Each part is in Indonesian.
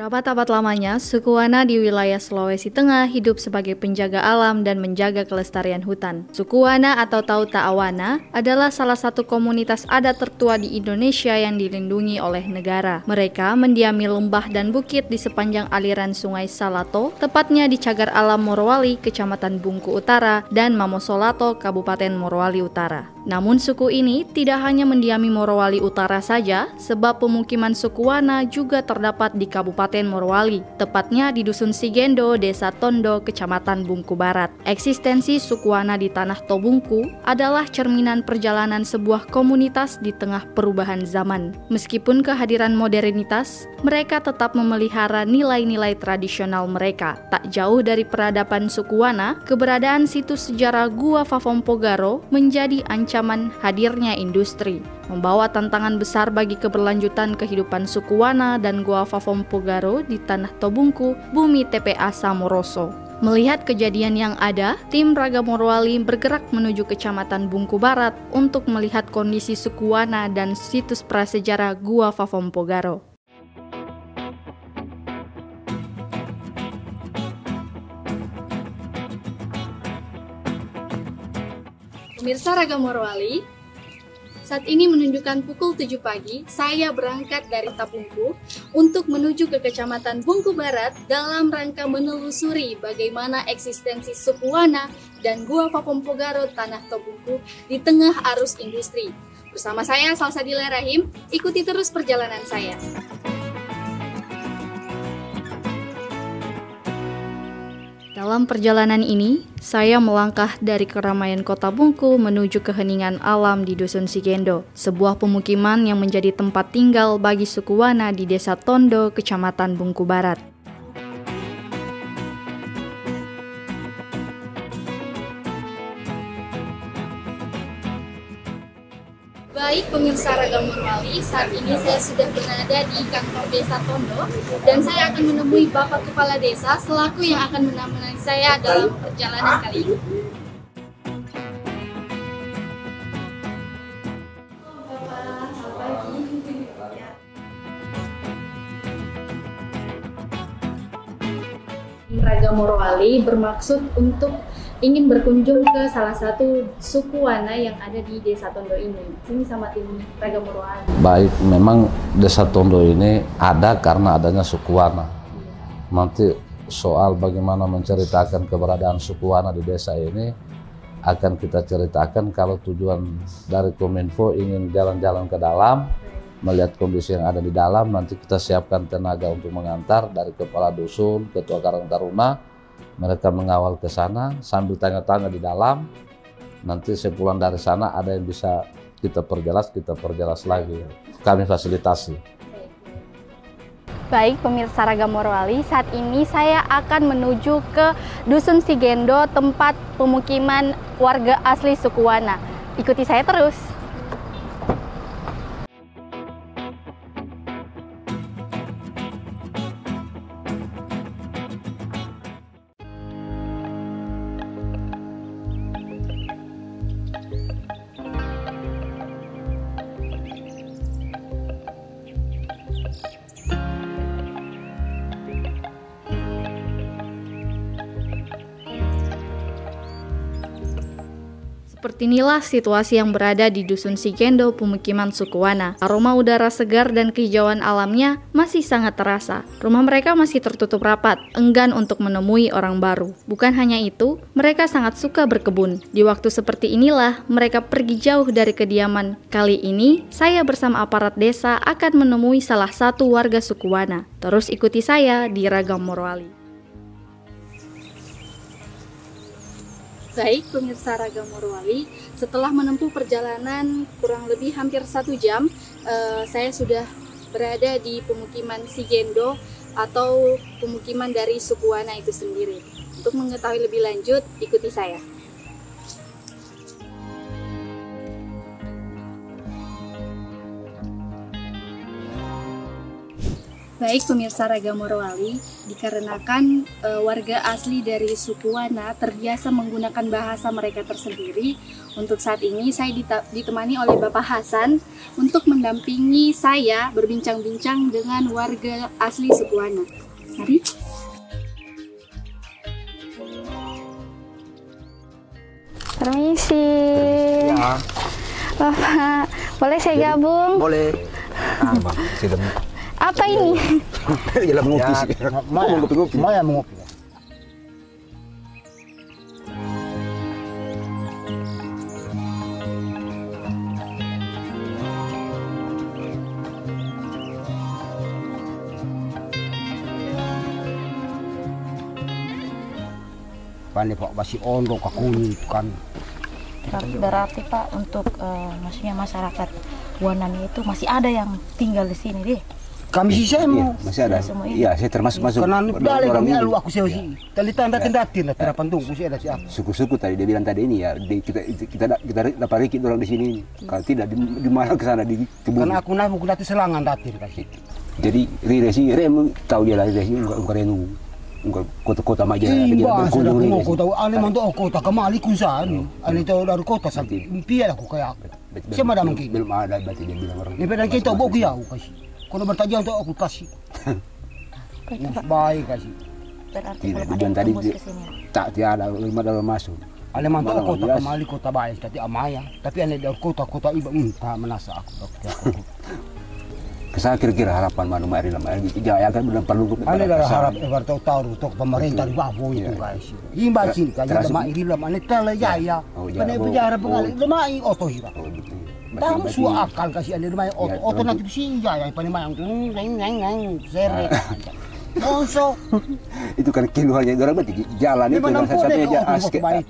Berabad-abad lamanya, suku Wana di wilayah Sulawesi Tengah hidup sebagai penjaga alam dan menjaga kelestarian hutan. Suku Wana atau Tauta Awana adalah salah satu komunitas adat tertua di Indonesia yang dilindungi oleh negara. Mereka mendiami lembah dan bukit di sepanjang aliran Sungai Salato, tepatnya di Cagar Alam Morowali, Kecamatan Bungku Utara, dan Mamosolato, Kabupaten Morowali Utara. Namun suku ini tidak hanya mendiami Morowali Utara saja, sebab pemukiman suku Wana juga terdapat di Kabupaten Morowali, tepatnya di Dusun Sigendo, Desa Tondo, Kecamatan Bungku Barat. Eksistensi suku Wana di Tanah Tobungku adalah cerminan perjalanan sebuah komunitas di tengah perubahan zaman. Meskipun kehadiran modernitas, mereka tetap memelihara nilai-nilai tradisional mereka. Tak jauh dari peradaban suku Wana, keberadaan situs sejarah Gua Fafompogaro menjadi ancaman hadirnya industri, membawa tantangan besar bagi keberlanjutan kehidupan suku Wana dan Gua Fafompogaro di Tanah Tobungku, bumi TPA Samoroso. Melihat kejadian yang ada, tim Raga Morowali bergerak menuju Kecamatan Bungku Barat untuk melihat kondisi suku Wana dan situs prasejarah Gua Fafompogaro. Pemirsa Raga Morowali, saat ini menunjukkan pukul 7 pagi, saya berangkat dari Tapungku untuk menuju ke Kecamatan Bungku Barat dalam rangka menelusuri bagaimana eksistensi suku Wana dan Gua Fafompogaro Tanah Tobungku di tengah arus industri. Bersama saya Salsadila Rahim, ikuti terus perjalanan saya. Dalam perjalanan ini, saya melangkah dari keramaian kota Bungku menuju keheningan alam di Dusun Sigendo, sebuah pemukiman yang menjadi tempat tinggal bagi suku Wana di Desa Tondo, Kecamatan Bungku Barat. Baik pemirsa Raga Morowali, saat ini saya sudah berada di kantor Desa Tondo dan saya akan menemui Bapak Kepala Desa selaku yang akan menemani saya dalam perjalanan kali ini. Raga Morowali bermaksud untuk ingin berkunjung ke salah satu suku Wana yang ada di Desa Tondo ini. Ini sama tim Raga Morowali. Baik, memang Desa Tondo ini ada karena adanya suku Wana. Nanti soal bagaimana menceritakan keberadaan suku Wana di desa ini akan kita ceritakan kalau tujuan dari Kominfo ingin jalan-jalan ke dalam, melihat kondisi yang ada di dalam. Nanti kita siapkan tenaga untuk mengantar dari kepala dusun, ketua Karang Taruna. Mereka mengawal ke sana sambil tanya-tanya di dalam. Nanti sepulang dari sana ada yang bisa kita perjelas lagi. Kami fasilitasi. Baik pemirsa Raga Morowali, saat ini saya akan menuju ke Dusun Sigendo, tempat pemukiman warga asli suku Wana. Ikuti saya terus. Seperti inilah situasi yang berada di Dusun Sigendo, pemukiman suku Wana. Aroma udara segar dan kehijauan alamnya masih sangat terasa. Rumah mereka masih tertutup rapat, enggan untuk menemui orang baru. Bukan hanya itu, mereka sangat suka berkebun. Di waktu seperti inilah, mereka pergi jauh dari kediaman. Kali ini, saya bersama aparat desa akan menemui salah satu warga suku Wana. Terus ikuti saya di Raga Morowali. Baik pemirsa Raga Morowali, setelah menempuh perjalanan kurang lebih hampir 1 jam, saya sudah berada di pemukiman Sigendo atau pemukiman dari suku Wana itu sendiri. Untuk mengetahui lebih lanjut, ikuti saya. Baik pemirsa Raga Morowali, dikarenakan warga asli dari suku Wana terbiasa menggunakan bahasa mereka tersendiri, untuk saat ini saya ditemani oleh Bapak Hasan untuk mendampingi saya berbincang-bincang dengan warga asli suku Wana. Mari. Permisi. Ya. Bapak, boleh saya gabung? Boleh. Apa ini? Jalan ngopi sih. Mau ngopi-ngopi. Maya mengopi. Pandai Pak masih ondo kakuni kan. Berarti Pak untuk maksudnya masyarakat Wanani itu masih ada yang tinggal di sini deh. Kami sih saya mau. Masih ada. Iya, saya termasuk Karena dalih kami ini. lalu aku sih. Tali tanda tindatin lah terapan tunggu sih ada siapa. Suku-suku tadi dia bilang tadi ini ya, kita dapat rikit orang di sini. Kalau tidak di mana ke sana di kebun. Karena aku naik mau datang selangan datin kasih. Jadi resi rem tahu dia lah resi enggak renu. Enggak kota-kota maja Iya, sudah aku mau kota. Ane mantu kota kemali kunsan. Ane tahu dari kota sampai impian aku kayak. Siapa ada mungkin? Belum ada berarti dia bilang orang. Ini beda kita bawa dia aku kasih. Kalau bertajam untuk aku kasih. Baik kasih. Berarti Tidak, belum ada tujuan yang tadi tembus ke sini. tak tiada lima dalam masuk. Ane mantu Malah kota jelas. kemali kota baik tadi amaya. Tapi ane dari kota iba entah menasa aku. Saya kira-kira harapan manu mari lama jaya kan belum perlu Ane dari harap ebar tahu untuk pemerintah di bawah itu guys. Himba sini kan lemah iri lemah ane tele jaya. Ane penjara pengali lemah oto hira. Tahu suah akal kasih ane lemah oto nanti sini jaya pane mayang neng seret. Monso itu kan keluhannya orang berarti jalan itu Memang satu-satunya baik.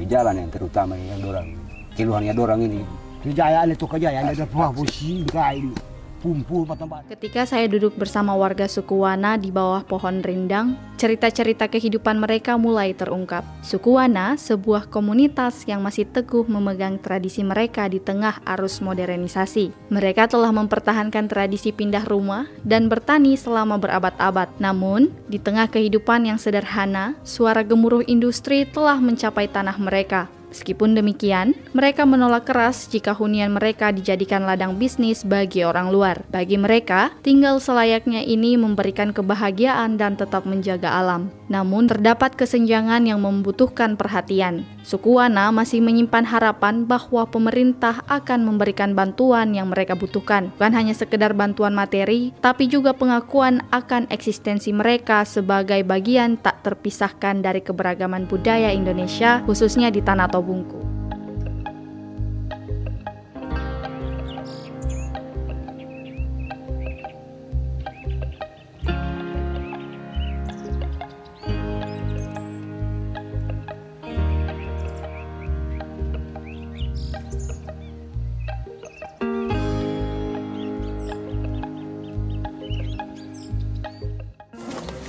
jalan yang terutama yang orang keluhannya orang ini. di jaya ane tuh kejaya ane dari bawah sini kain kumpul tempat. Ketika saya duduk bersama warga suku Wana di bawah pohon rindang, cerita-cerita kehidupan mereka mulai terungkap. Suku Wana, sebuah komunitas yang masih teguh memegang tradisi mereka di tengah arus modernisasi. Mereka telah mempertahankan tradisi pindah rumah dan bertani selama berabad-abad. Namun, di tengah kehidupan yang sederhana, suara gemuruh industri telah mencapai tanah mereka. Meskipun demikian, mereka menolak keras jika hunian mereka dijadikan ladang bisnis bagi orang luar. Bagi mereka, tinggal selayaknya ini memberikan kebahagiaan dan tetap menjaga alam. Namun, terdapat kesenjangan yang membutuhkan perhatian. Suku Wana masih menyimpan harapan bahwa pemerintah akan memberikan bantuan yang mereka butuhkan. Bukan hanya sekedar bantuan materi, tapi juga pengakuan akan eksistensi mereka sebagai bagian tak terpisahkan dari keberagaman budaya Indonesia, khususnya di Tanah Tobungku.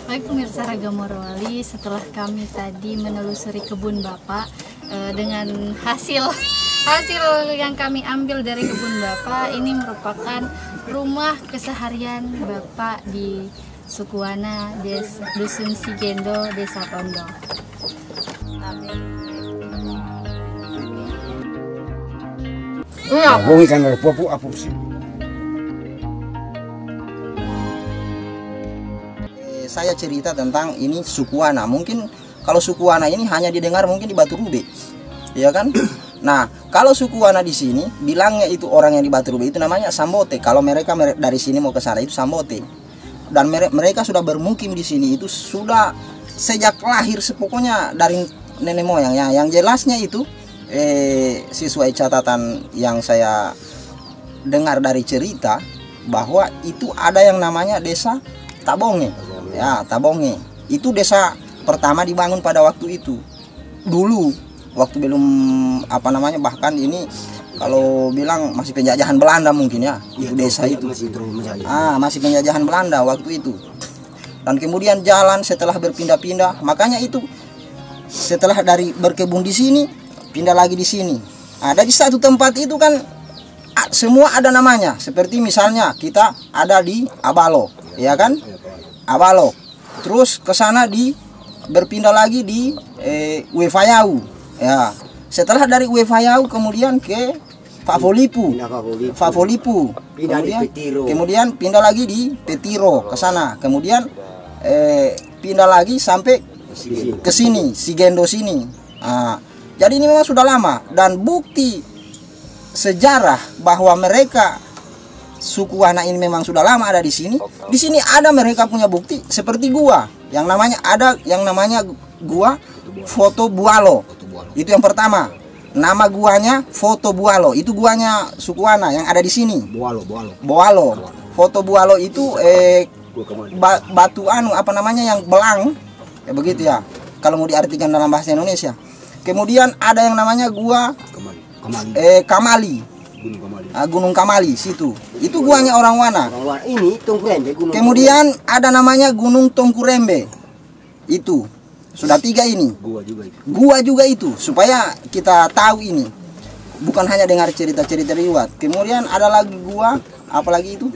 Baik pemirsa Raga Morowali, setelah kami tadi menelusuri kebun Bapak dengan hasil yang kami ambil dari kebun Bapak, ini merupakan rumah keseharian Bapak di suku Wana, Dusun Sigendo, Desa Tondo. Bongi kan dari popu apa sih? Saya cerita tentang ini suku Wana. Mungkin kalau suku Wana ini hanya didengar mungkin di Batu Rube, ya kan? Nah, kalau suku Wana di sini bilangnya itu orang yang di Batu Rube itu namanya Sambote. Kalau mereka dari sini mau ke sana itu Sambote. Dan mereka sudah bermukim di sini itu sudah sejak lahir, pokoknya dari nenek moyangnya. Yang jelasnya itu sesuai catatan yang saya dengar dari cerita bahwa itu ada yang namanya desa Tabonge. Ya, Tabonge. Itu desa pertama dibangun pada waktu itu. Dulu waktu belum bahkan ini kalau bilang masih penjajahan Belanda mungkin ya. Itu desa itu. Masih penjajahan Belanda waktu itu. Dan kemudian jalan setelah berpindah-pindah, makanya itu setelah dari berkebun di sini, pindah lagi di sini. Ada di satu tempat itu kan semua ada namanya. Seperti misalnya kita ada di Abalo. ya kan? Awalo. Terus ke sana berpindah lagi di Wefayau. Ya. Setelah dari Wefayau kemudian ke Favolipu. Kemudian pindah lagi di Petiro ke sana. Kemudian pindah lagi sampai ke sini, Sigendo sini. Nah, jadi ini memang sudah lama, dan bukti sejarah bahwa mereka suku Wana ini memang sudah lama ada di sini. Di sini ada mereka punya bukti seperti gua yang namanya gua Foto Bualo. Itu yang pertama. Nama guanya Foto Bualo. Itu guanya suku Wana yang ada di sini. Boalo. Foto Bualo itu batu apa namanya yang belang. Ya begitu ya. Kalau mau diartikan dalam bahasa Indonesia. Kemudian ada yang namanya gua Kamali. Gunung Kamali situ. Itu guanya orang Wana. Ini Tongkurembe. Kemudian ada namanya Gunung Tongkurembe. Itu. Sudah 3 ini. Gua juga itu. Supaya kita tahu ini. Bukan hanya dengar cerita-cerita riwayat. Kemudian ada lagi gua, apalagi itu?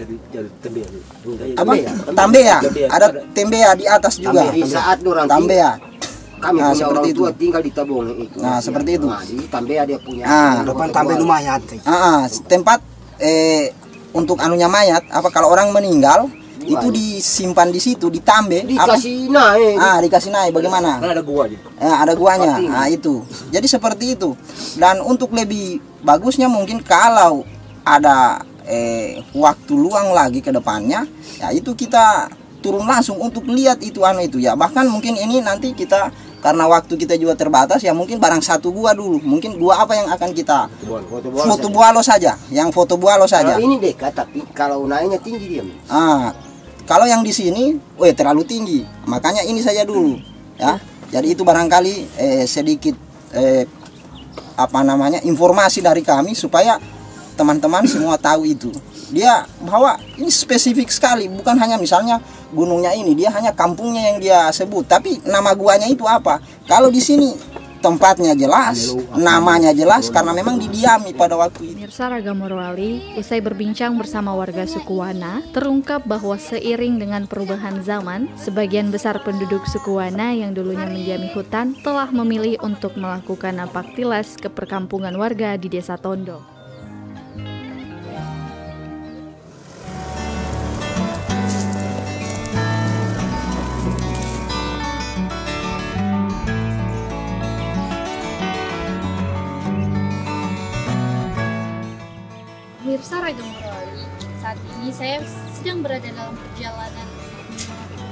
Apa? Tambea. Ada Tembea di atas juga. Tambea. Kami punya orang seperti tua itu. tinggal di Tabong itu. Nah, seperti itu. Nah, di Tambea dia punya. Depan Tambea lumayan. Tempat untuk anunya mayat, apa kalau orang meninggal itu disimpan di situ, ditambe, dikasih naik. Dikasih naik bagaimana? Kan ada gua aja. Ada guanya. Nah, itu. Jadi seperti itu. Dan untuk lebih bagusnya mungkin kalau ada waktu luang lagi ke depannya, ya itu kita turun langsung untuk lihat itu ya. Bahkan mungkin ini nanti kita, karena waktu kita juga terbatas, ya mungkin barang satu gua dulu. Mungkin gua apa yang akan kita foto Bualo saja, yang foto Bualo saja. Kalau ini dekat, tapi kalau naiknya tinggi dia. Kalau yang di sini, terlalu tinggi. Makanya ini saja dulu, ya. Jadi itu barangkali sedikit informasi dari kami supaya teman-teman semua tahu itu. Dia bahwa ini spesifik sekali, bukan hanya misalnya gunungnya ini, dia hanya kampungnya yang dia sebut, tapi nama guanya itu apa? Kalau di sini tempatnya jelas, namanya jelas karena memang didiami pada waktu itu. Pemirsa Ragam Morowali, usai berbincang bersama warga suku Wana, terungkap bahwa seiring dengan perubahan zaman, sebagian besar penduduk suku Wana yang dulunya mendiami hutan telah memilih untuk melakukan napak tilas ke perkampungan warga di Desa Tondo. Pemirsa Ragam Morowali, saat ini saya sedang berada dalam perjalanan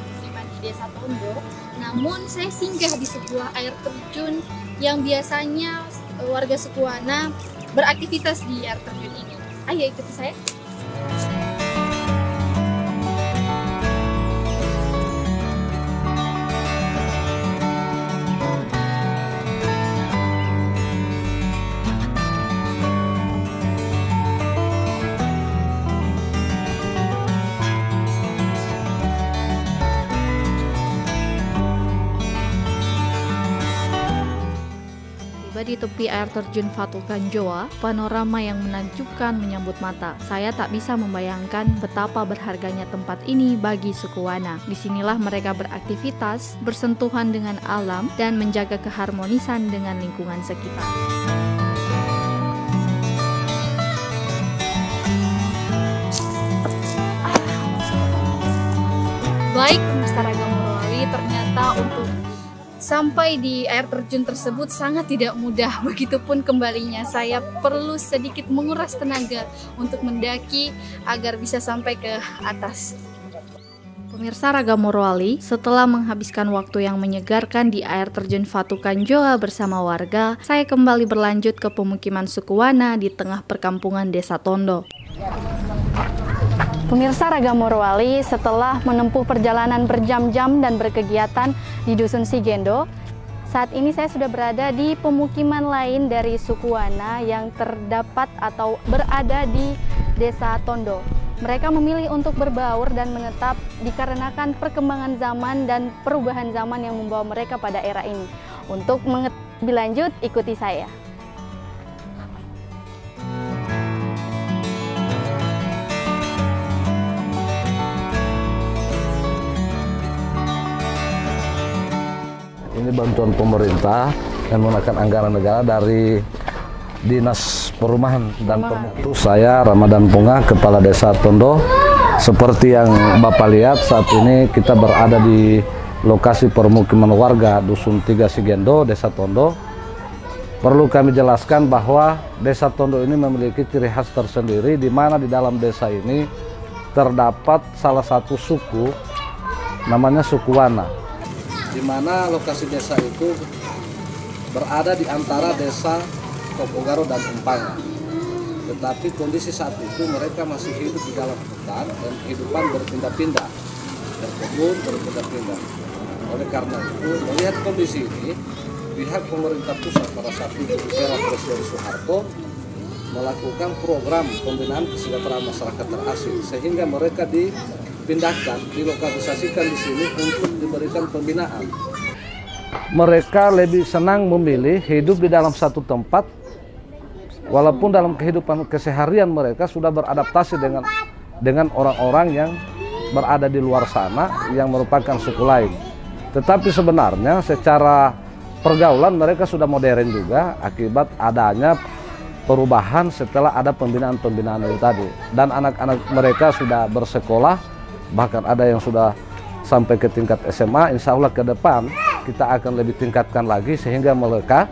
musiman di Desa Tondo. Namun saya singgah di sebuah air terjun yang biasanya warga suku Wana beraktivitas di air terjun ini. Ayo ikuti saya. Di tepi air terjun Fatul Kanjoa, panorama yang menakjubkan menyambut mata. Saya tak bisa membayangkan betapa berharganya tempat ini bagi suku Wana. Disinilah mereka beraktivitas, bersentuhan dengan alam, dan menjaga keharmonisan dengan lingkungan sekitar. Baik, pemirsa Ragam Morowali, ternyata untuk sampai di air terjun tersebut sangat tidak mudah. Begitupun kembalinya, saya perlu sedikit menguras tenaga untuk mendaki agar bisa sampai ke atas. Pemirsa Ragam Morowali, setelah menghabiskan waktu yang menyegarkan di air terjun Fatul Kanjoa bersama warga, saya kembali berlanjut ke pemukiman suku Wana di tengah perkampungan Desa Tondo. Pemirsa Ragam Morowali, setelah menempuh perjalanan berjam-jam dan berkegiatan di Dusun Sigendo, saat ini saya sudah berada di pemukiman lain dari suku Wana yang terdapat atau berada di Desa Tondo. Mereka memilih untuk berbaur dan menetap dikarenakan perkembangan zaman dan perubahan zaman yang membawa mereka pada era ini. Untuk mengetahui lebih lanjut, ikuti saya. Ini bantuan pemerintah yang menggunakan anggaran negara dari Dinas Perumahan dan Permukiman. Saya Ramadan Punga, Kepala Desa Tondo. Seperti yang Bapak lihat, saat ini kita berada di lokasi permukiman warga Dusun 3 Sigendo, Desa Tondo. Perlu kami jelaskan bahwa Desa Tondo ini memiliki ciri khas tersendiri, di mana di dalam desa ini terdapat salah satu suku, namanya suku Wana. Di mana lokasi desa itu berada di antara desa Topogaro dan Umpanga. Tetapi kondisi saat itu mereka masih hidup di dalam hutan dan kehidupan berpindah-pindah, berkebun berpindah-pindah. Oleh karena itu, melihat kondisi ini, pihak pemerintah pusat pada saat itu di era Presiden Soeharto melakukan program pembinaan kesejahteraan masyarakat terasing, sehingga mereka dipindahkan, dilokalisasikan di sini untuk diberikan pembinaan. Mereka lebih senang memilih hidup di dalam satu tempat, walaupun dalam kehidupan keseharian mereka sudah beradaptasi dengan orang-orang yang berada di luar sana yang merupakan suku lain. Tetapi sebenarnya secara pergaulan mereka sudah modern juga akibat adanya perubahan setelah ada pembinaan-pembinaan itu tadi. Dan anak-anak mereka sudah bersekolah, bahkan ada yang sudah sampai ke tingkat SMA. Insya Allah ke depan kita akan lebih tingkatkan lagi sehingga mereka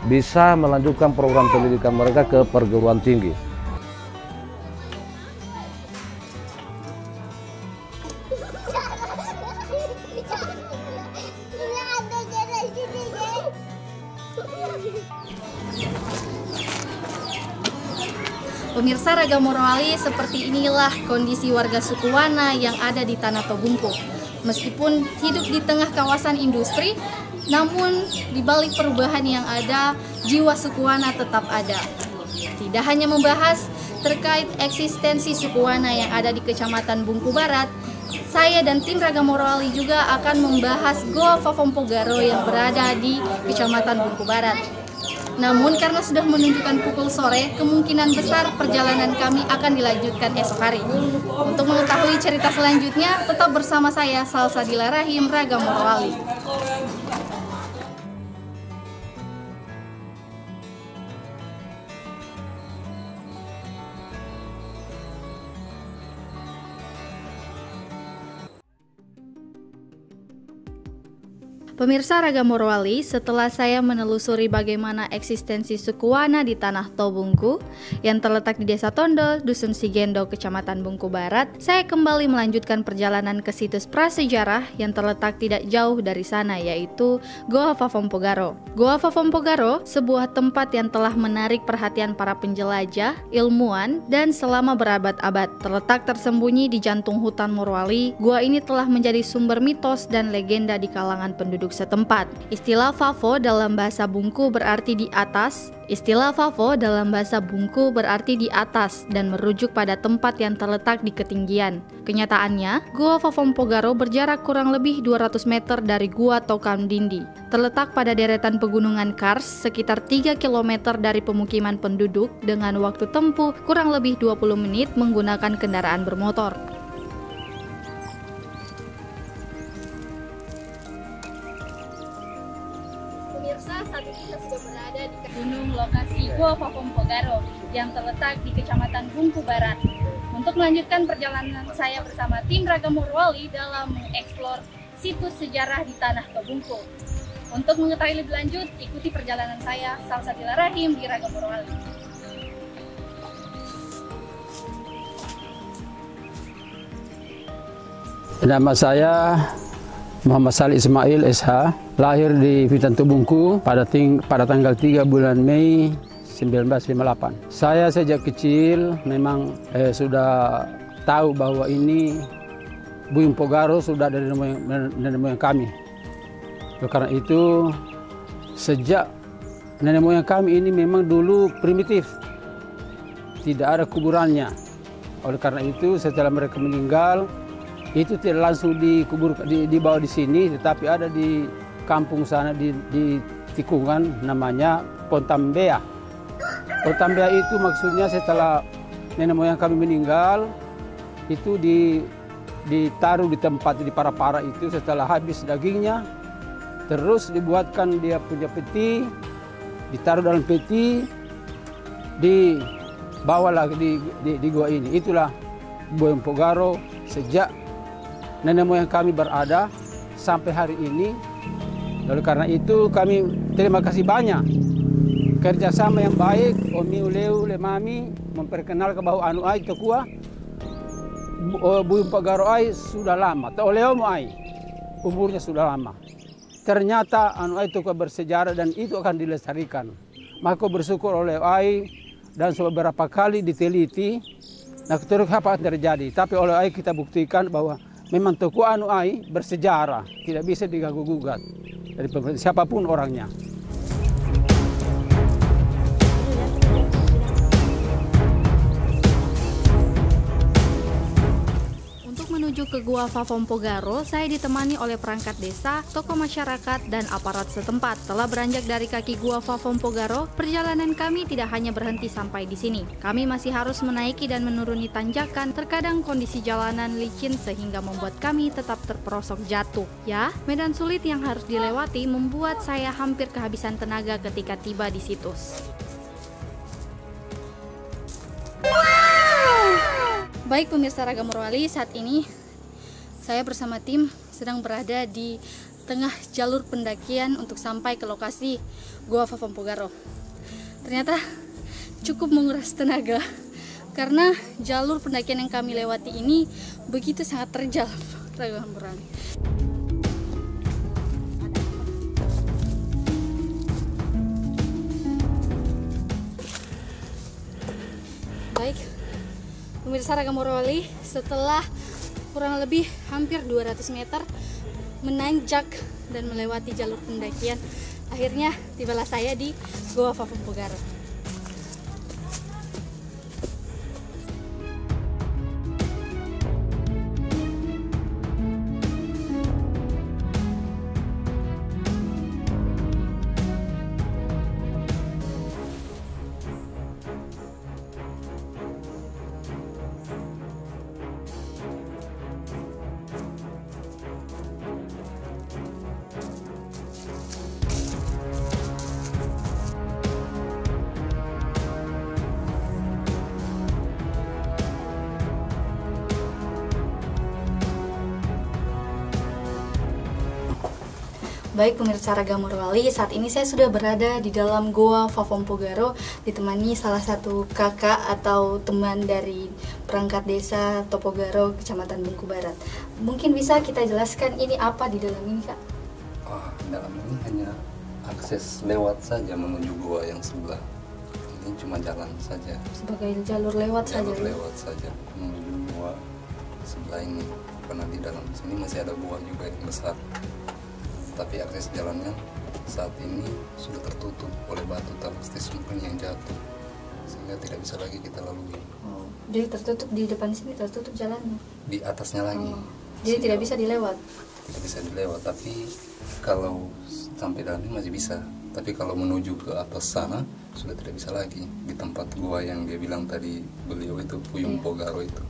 bisa melanjutkan program pendidikan mereka ke perguruan tinggi. Pemirsa Ragam Morowali, seperti inilah kondisi warga suku Wana yang ada di Tanah Tobungku. Meskipun hidup di tengah kawasan industri, namun di balik perubahan yang ada, jiwa suku Wana tetap ada. Tidak hanya membahas terkait eksistensi suku Wana yang ada di Kecamatan Bungku Barat, saya dan tim Ragam Morowali juga akan membahas Goa Vafompogaro yang berada di Kecamatan Bungku Barat. Namun karena sudah menunjukkan pukul sore, kemungkinan besar perjalanan kami akan dilanjutkan esok hari. Untuk mengetahui cerita selanjutnya, tetap bersama saya Salsadila Rahim, Ragam Morowali. Pemirsa Ragam Morowali, setelah saya menelusuri bagaimana eksistensi suku Wana di Tanah Tobungku yang terletak di Desa Tondo, Dusun Sigendo, Kecamatan Bungku Barat, saya kembali melanjutkan perjalanan ke situs prasejarah yang terletak tidak jauh dari sana, yaitu Goa Vafompogaro. Goa Vafompogaro, sebuah tempat yang telah menarik perhatian para penjelajah, ilmuwan, dan selama berabad-abad. Terletak tersembunyi di jantung hutan Morowali, gua ini telah menjadi sumber mitos dan legenda di kalangan penduduk setempat. Istilah Vavo dalam bahasa Bungku berarti di atas. Istilah Vavo dalam bahasa Bungku berarti di atas dan merujuk pada tempat yang terletak di ketinggian. Kenyataannya, Goa Vafompogaro berjarak kurang lebih 200 meter dari Gua Tokam Dindi. Terletak pada deretan pegunungan Kars sekitar 3 km dari pemukiman penduduk dengan waktu tempuh kurang lebih 20 menit menggunakan kendaraan bermotor. Saat ini kita sudah berada di gunung lokasi Goa Vafompogaro yang terletak di Kecamatan Bungku Barat. Untuk melanjutkan perjalanan saya bersama tim Ragam Morowali dalam mengeksplor situs sejarah di Tanah Tobungku. Untuk mengetahui lebih lanjut, ikuti perjalanan saya Salsadila Rahim di Ragam Morowali. Nama saya Muhammad Salih Ismail SH, lahir di Witan Tobungku pada tanggal 3 bulan Mei 1958. Saya sejak kecil memang sudah tahu bahwa ini Buyung Pogaro sudah dari nenek moyang kami. Karena itu sejak nenek moyang kami ini memang dulu primitif, tidak ada kuburannya. Oleh karena itu setelah mereka meninggal, itu tidak langsung dikubur dibawa di sini, tetapi ada di kampung sana di tikungan namanya Pontambea. Pontambea itu maksudnya setelah nenek moyang kami meninggal, itu ditaruh di tempat di para-para itu. Setelah habis dagingnya, terus dibuatkan dia punya peti, ditaruh dalam peti, dibawa lagi di gua ini. Itulah Gua Empogaro sejak nenek moyang kami berada sampai hari ini. Lalu karena itu kami terima kasih banyak kerjasama yang baik Omi Uleu Lemami memperkenalkan bahwa anu ai Tokua Bu Empogaro ai sudah lama. Oleh Omo ai umurnya sudah lama. Ternyata anu ai Tokua bersejarah dan itu akan dilestarikan. Maka bersyukur oleh ai dan beberapa kali diteliti. Nah, terus apa yang terjadi? Tapi oleh ai kita buktikan bahwa memang Tokua anu ai bersejarah, tidak bisa diganggu-gugat dari siapapun orangnya. Menuju ke Gua Favompogaro, saya ditemani oleh perangkat desa, tokoh masyarakat, dan aparat setempat. Setelah beranjak dari kaki Gua Favompogaro, perjalanan kami tidak hanya berhenti sampai di sini. Kami masih harus menaiki dan menuruni tanjakan, terkadang kondisi jalanan licin sehingga membuat kami tetap terperosok jatuh. Ya, medan sulit yang harus dilewati membuat saya hampir kehabisan tenaga ketika tiba di situs. Baik pemirsa Raga Morowali, saat ini saya bersama tim sedang berada di tengah jalur pendakian untuk sampai ke lokasi Gua Favompogaro. Ternyata cukup menguras tenaga karena jalur pendakian yang kami lewati ini begitu sangat terjal, Raga Morowali. Baik, pemirsa Raga Morowali, setelah kurang lebih hampir 200 meter menanjak dan melewati jalur pendakian, akhirnya tibalah saya di Gua Favompogaro. Baik pemirsa Raga Morowali, saat ini saya sudah berada di dalam Gua Favompogaro ditemani salah satu kakak atau teman dari perangkat desa Topogaro, Kecamatan Bungku Barat. Mungkin bisa kita jelaskan ini apa di dalam ini, Kak? Dalam ini hanya akses lewat saja menuju gua yang sebelah. Ini cuma jalan saja. Sebagai jalur lewat saja. Jalur lewat saja menuju gua sebelah ini. Karena di dalam sini masih ada gua juga yang besar. Tapi akses jalannya saat ini sudah tertutup oleh batu talastis mungkin yang jatuh, sehingga tidak bisa lagi kita lalui. Jadi tertutup di depan sini, tertutup jalannya? Di atasnya lagi. Jadi tidak bisa dilewat? Tidak bisa dilewat, tapi kalau sampai dalam ini masih bisa. Tapi kalau menuju ke atas sana sudah tidak bisa lagi. Di tempat gua yang dia bilang tadi beliau itu Puyung Pogaro itu,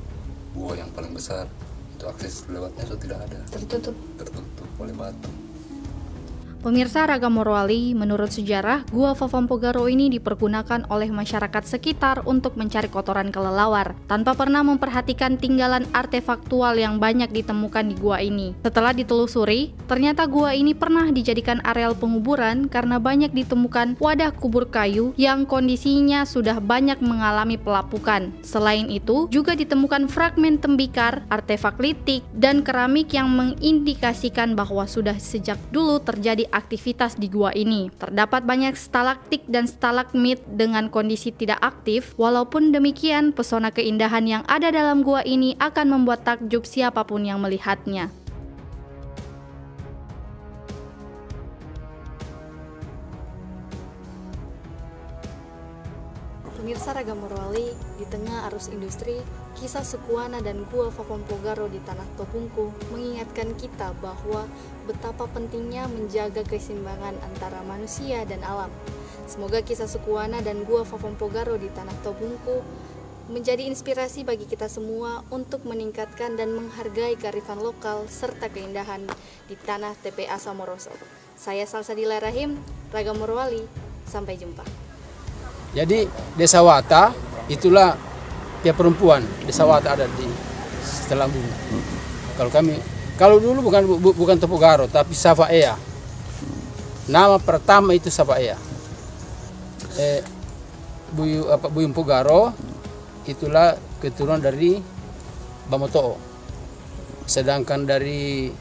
gua yang paling besar, itu akses lewatnya sudah tidak ada. Tertutup oleh batu. Pemirsa Raga Morowali, menurut sejarah, Gua Favompogaro ini dipergunakan oleh masyarakat sekitar untuk mencari kotoran kelelawar, tanpa pernah memperhatikan tinggalan artefaktual yang banyak ditemukan di gua ini. Setelah ditelusuri, ternyata gua ini pernah dijadikan areal penguburan karena banyak ditemukan wadah kubur kayu yang kondisinya sudah banyak mengalami pelapukan. Selain itu, juga ditemukan fragmen tembikar, artefak litik, dan keramik yang mengindikasikan bahwa sudah sejak dulu terjadi aktivitas di gua ini. Terdapat banyak stalaktik dan stalagmit dengan kondisi tidak aktif. Walaupun demikian, pesona keindahan yang ada dalam gua ini akan membuat takjub siapapun yang melihatnya. Pemirsa Raga Morowali, di tengah arus industri, kisah Sukuwana dan Gua Favompogaro di Tanah Tobungku mengingatkan kita bahwa betapa pentingnya menjaga keseimbangan antara manusia dan alam. Semoga kisah Sukuwana dan Gua Favompogaro di Tanah Tobungku menjadi inspirasi bagi kita semua untuk meningkatkan dan menghargai kearifan lokal serta keindahan di tanah TPA Samoroso. Saya Salsadila Rahim, Raga Morowali. Sampai jumpa. Jadi Desa Wata itulah pihak perempuan. Desa Wata ada di setelah bumi. Kalau dulu bukan Topogaro tapi Savaea. Nama pertama itu Savaea. Buyung Pogaro itulah keturunan dari Bamotoo. Sedangkan dari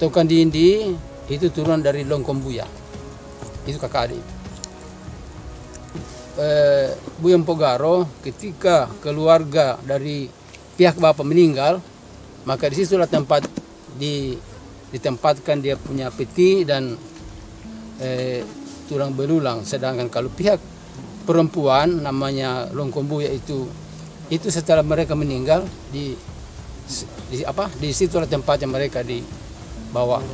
Tokan Dindi itu turunan dari Longkombuya. Itu kakak adik. Buyung Pogaro ketika keluarga dari pihak bapak meninggal, maka disitulah tempat ditempatkan dia punya peti dan tulang belulang. Sedangkan kalau pihak perempuan namanya Longkombuya itu setelah mereka meninggal di situlah tempatnya mereka dibawa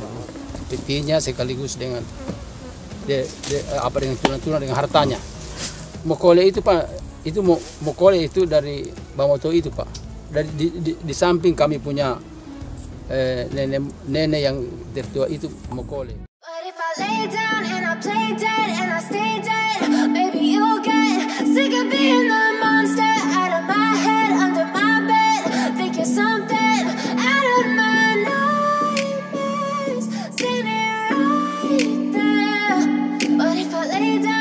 petinya sekaligus dengan dengan tulang-tulang dengan hartanya. Mokole itu Pak, itu Mokole itu dari Bamotoo itu Pak. Dari di samping kami punya nenek yang tertua itu Mokole. But if I lay down and I play dead and I stay dead, maybe you'll get sick of being the monster out of my head, under my bed. Think you're something out of my nightmares, sitting right there. But if I lay down